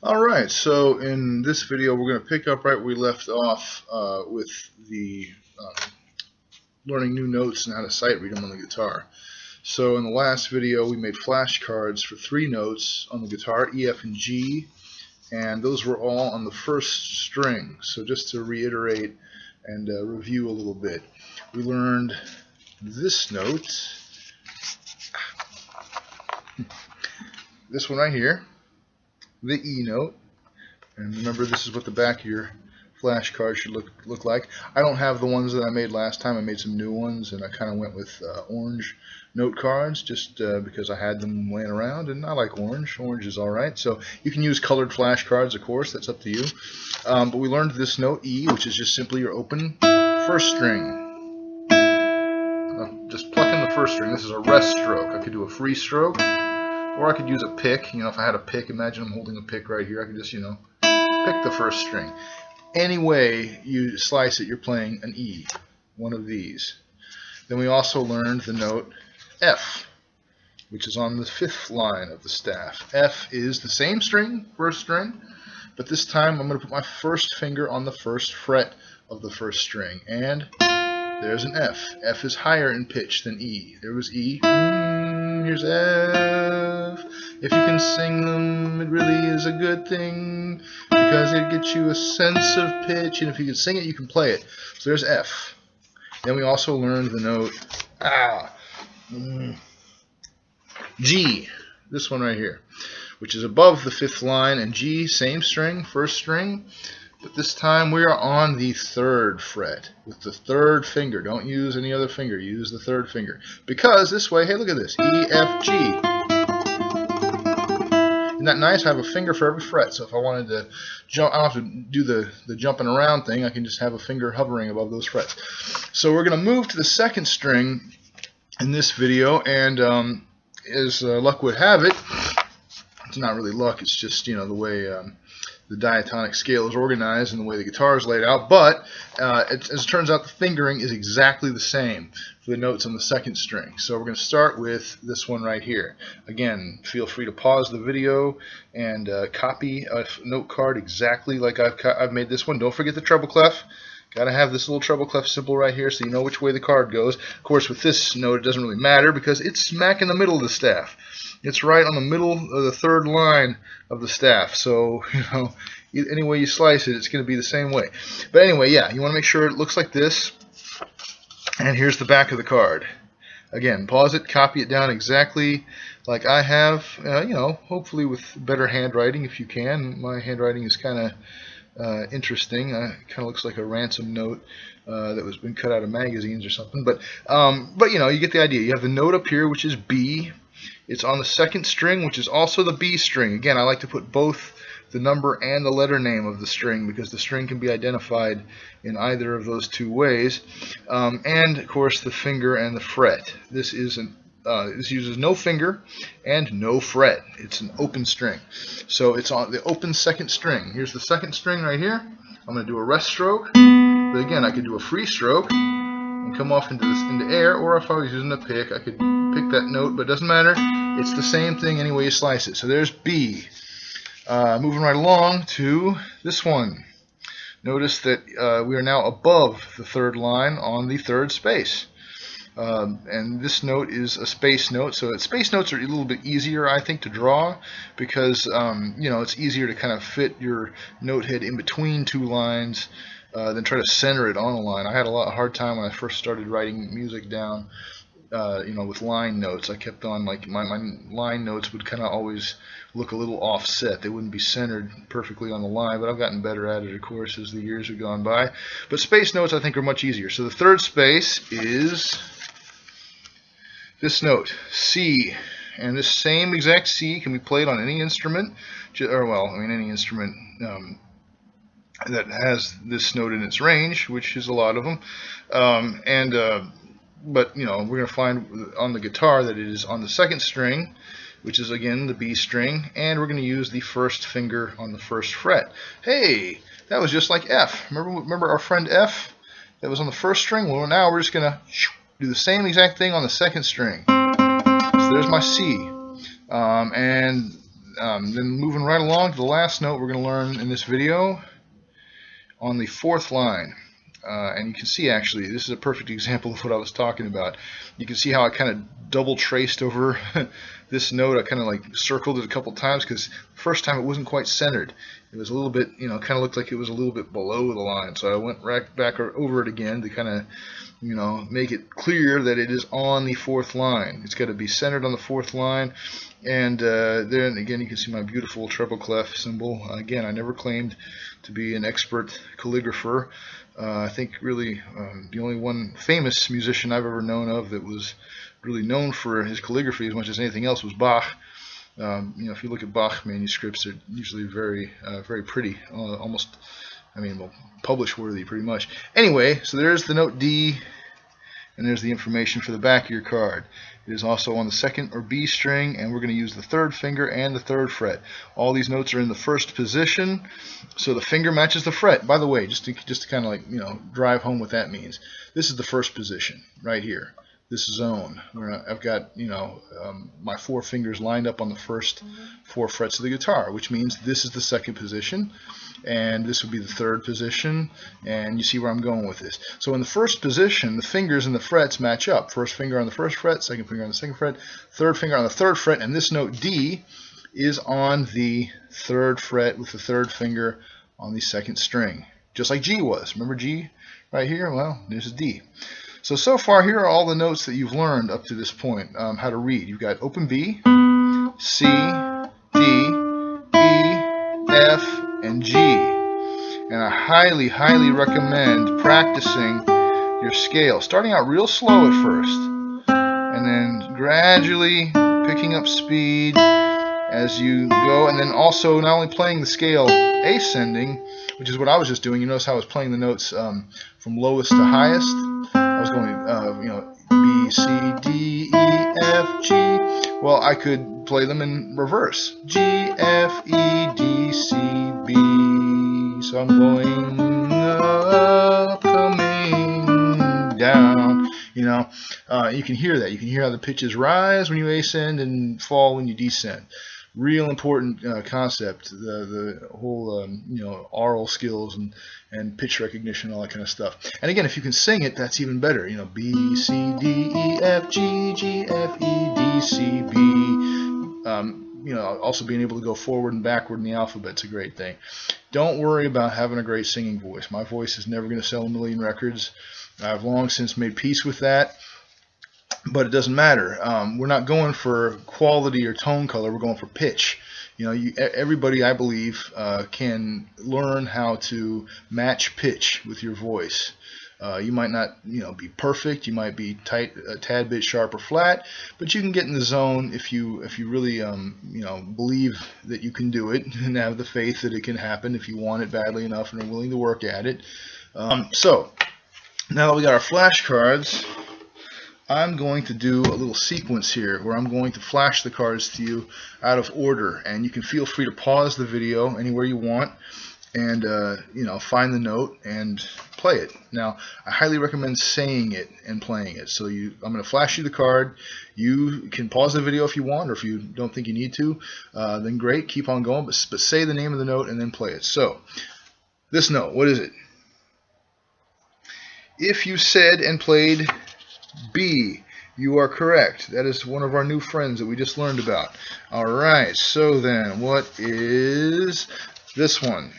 Alright, so in this video we're going to pick up right where we left off with the learning new notes and how to sight read them on the guitar. So in the last video we made flashcards for 3 notes on the guitar, E, F, and G, and those were all on the first string. So just to reiterate and review a little bit, we learned this note, this one right here, the E note, and remember this is what the back of your flashcard should look like. I don't have the ones that I made last time. I made some new ones, and I kind of went with orange note cards just because I had them laying around, and I like orange. Orange is alright. So you can use colored flashcards, of course. That's up to you. But we learned this note E, which is just simply your open first string. Just plucking the first string. This is a rest stroke. I could do a free stroke, or I could use a pick. You know, if I had a pick, imagine I'm holding a pick right here. I could just, pick the first string. Any way you slice it, you're playing an E, one of these. Then we also learned the note F, which is on the 5th line of the staff. F is the same string, first string, but this time I'm going to put my first finger on the first fret of the first string, and there's an F. F is higher in pitch than E. There was E. Here's F. If you can sing them, it really is a good thing because it gets you a sense of pitch, and if you can sing it, you can play it. So there's F. Then we also learned the note G, this one right here, which is above the 5th line, and G, same string, first string, but this time we are on the 3rd fret with the 3rd finger. Don't use any other finger, use the 3rd finger, because this way, hey, look at this, E, F, G. Isn't that nice? I have a finger for every fret, so if I wanted to jump, I don't have to do the jumping around thing. I can just have a finger hovering above those frets. So we're going to move to the 2nd string in this video, and as luck would have it, it's not really luck, it's just, the way the diatonic scale is organized and the way the guitar is laid out, but as it turns out, the fingering is exactly the same for the notes on the 2nd string. So we're going to start with this one right here. Again, feel free to pause the video and copy a note card exactly like I've made this one. Don't forget the treble clef. Got to have this little treble clef symbol right here so you know which way the card goes. Of course, with this note, it doesn't really matter because it's smack in the middle of the staff. It's right on the middle of the 3rd line of the staff. So, any way you slice it, it's going to be the same way. But anyway, yeah, you want to make sure it looks like this. And here's the back of the card. Again, pause it, copy it down exactly like I have, hopefully with better handwriting if you can. My handwriting is kind of interesting. It kind of looks like a ransom note that was been cut out of magazines or something. But you get the idea. You have the note up here, which is B. It's on the 2nd string, which is also the B string. Again, I like to put both the number and the letter name of the string because the string can be identified in either of those 2 ways. And of course, the finger and the fret. This uses no finger and no fret. It's an open string. So it's on the open 2nd string. Here's the 2nd string right here. I'm going to do a rest stroke. But again, I could do a free stroke and come off into air, or if I was using a pick, I could pick that note, but it doesn't matter. It's the same thing any way you slice it. So there's B. Moving right along to this one. Notice that we are now above the 3rd line on the 3rd space. And this note is a space note, so space notes are a little bit easier, I think, to draw because it's easier to kind of fit your note head in between 2 lines than try to center it on a line. I had a hard time when I first started writing music down, with line notes. I kept on, like, my line notes would kind of always look a little offset. They wouldn't be centered perfectly on the line, but I've gotten better at it, of course, as the years have gone by. But space notes, I think, are much easier. So the 3rd space is this note, C, and this same exact C can be played on any instrument, any instrument that has this note in its range, which is a lot of them. But we're going to find on the guitar that it is on the 2nd string, which is again the B string, and we're going to use the 1st finger on the 1st fret. Hey, that was just like F. Remember our friend F that was on the 1st string? Well, now we're just going to do the same exact thing on the 2nd string. So there's my C. And Then moving right along to the last note we're going to learn in this video, on the 4th line. And you can see, actually, this is a perfect example of what I was talking about. You can see how I kind of double traced over this note. I kind of like circled it a couple times because the first time it wasn't quite centered. It was a little bit, you know, kind of looked like it was a little bit below the line. So I went right back over it again to kind of, you know, make it clear that it is on the 4th line. It's got to be centered on the 4th line. And then again, you can see my beautiful treble clef symbol. Again, I never claimed to be an expert calligrapher. I think really the only one famous musician I've ever known of that was really known for his calligraphy as much as anything else was Bach. You know, if you look at Bach manuscripts, they're usually very, very pretty, almost, I mean, well, publish worthy pretty much. Anyway, so there's the note D, and there's the information for the back of your card. It is also on the 2nd or B string, and we're going to use the 3rd finger and the 3rd fret. All these notes are in the 1st position, so the finger matches the fret. By the way, just to kind of like, you know, drive home what that means. This is the 1st position right here. This zone where I've got, you know, my 4 fingers lined up on the first 4 frets of the guitar, which means this is the 2nd position, and this would be the 3rd position, and you see where I'm going with this. So in the 1st position, the fingers and the frets match up. 1st finger on the 1st fret, 2nd finger on the 2nd fret, 3rd finger on the 3rd fret, and this note D is on the 3rd fret with the 3rd finger on the 2nd string, just like G was. Remember G right here? Well, there's a D. So far, here are all the notes that you've learned up to this point, how to read. You've got open B, C, D, E, F, and G. And I highly, highly recommend practicing your scale, starting out real slow at first, and then gradually picking up speed as you go, and then also not only playing the scale ascending, which is what I was just doing. You notice how I was playing the notes from lowest to highest. I was going, you know, B, C, D, E, F, G. Well, I could play them in reverse. G, F, E, D, C, B. So I'm going up, coming down. You know, you can hear that. You can hear how the pitches rise when you ascend and fall when you descend. Real important concept, the whole you know, aural skills and pitch recognition, all that kind of stuff. And again, if you can sing it, that's even better. You know, B, C, D, E, F, G, G, F, E, D, C, B. You know, also being able to go forward and backward in the alphabet's a great thing. Don't worry about having a great singing voice. My voice is never going to sell a million records. I've long since made peace with that. But it doesn't matter. We're not going for quality or tone color. We're going for pitch. You know, everybody, I believe, can learn how to match pitch with your voice. You might not, you know, be perfect. You might be a tad bit sharp or flat, but you can get in the zone if you really, you know, believe that you can do it and have the faith that it can happen if you want it badly enough and are willing to work at it. So now that we got our flashcards, I'm going to do a little sequence here where I'm going to flash the cards to you out of order, and you can feel free to pause the video anywhere you want and you know, find the note and play it. Now, I highly recommend saying it and playing it. So I'm going to flash you the card. You can pause the video if you want, or if you don't think you need to, then great, keep on going, but say the name of the note and then play it. So this note, what is it? If you said and played B, you are correct. That is one of our new friends that we just learned about. Alright, so then what is this one?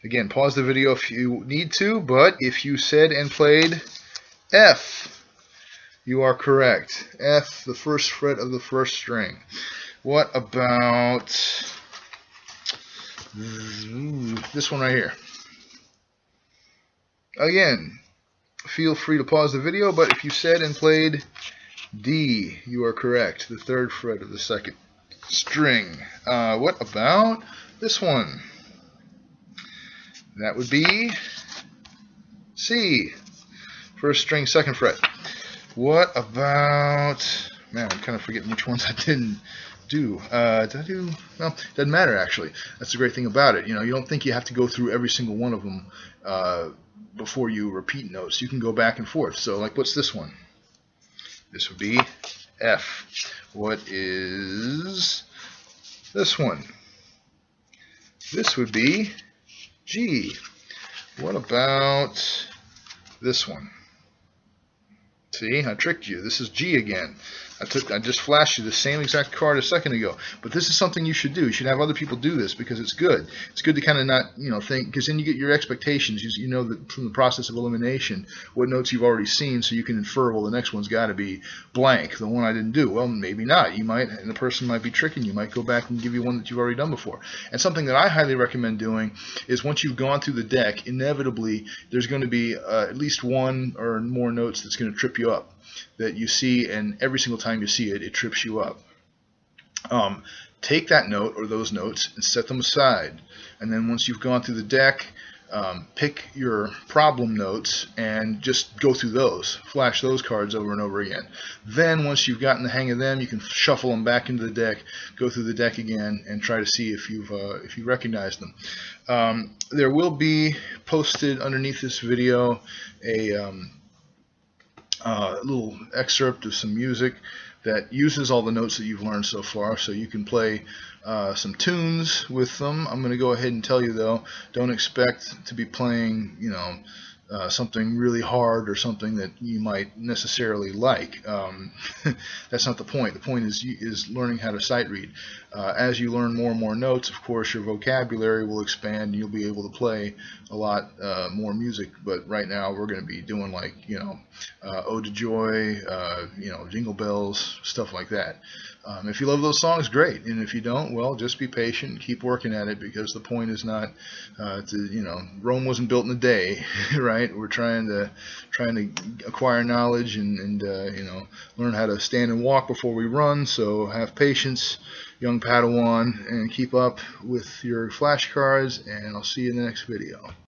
Again, pause the video if you need to, but if you said and played F, you are correct. F, the 1st fret of the 1st string. What about this one right here? Again, feel free to pause the video, but if you said and played D, you are correct. The 3rd fret of the 2nd string. What about this one? That would be C, 1st string, 2nd fret. What about, man, I'm kind of forgetting which ones I didn't do. Did I do? Well, it doesn't matter, actually. That's the great thing about it. You know, you don't think you have to go through every single one of them before you repeat notes. You can go back and forth. So, like, what's this one? This would be F. What is this one? This would be G. What about this one? See, I tricked you. This is G again. I just flashed you the same exact card a second ago. But this is something you should do. You should have other people do this because it's good. It's good to kind of not, think, because then you get your expectations. You know that from the process of elimination what notes you've already seen, so you can infer, well, the next one's got to be blank, the one I didn't do. Well, maybe not. You might, and the person might be tricking you. Might go back and give you one that you've already done before. And something that I highly recommend doing is once you've gone through the deck, inevitably there's going to be at least one or more notes that's going to trip you up, that you see, and every single time you see it, it trips you up. Take that note or those notes and set them aside. And then once you've gone through the deck, pick your problem notes and just go through those. Flash those cards over and over again. Then once you've gotten the hang of them, you can shuffle them back into the deck, go through the deck again, and try to see if you recognize them. There will be posted underneath this video a little excerpt of some music that uses all the notes that you've learned so far, so you can play some tunes with them. I'm going to go ahead and tell you, though, don't expect to be playing, something really hard or something that you might necessarily like. That's not the point. The point is learning how to sight read. As you learn more and more notes, of course, your vocabulary will expand and you'll be able to play a lot more music. But right now we're going to be doing like, Ode to Joy, Jingle Bells, stuff like that. If you love those songs, great. And if you don't, well, just be patient and keep working at it, because the point is not Rome wasn't built in a day, right? We're trying to acquire knowledge and learn how to stand and walk before we run. So have patience, young Padawan, and keep up with your flashcards, and I'll see you in the next video.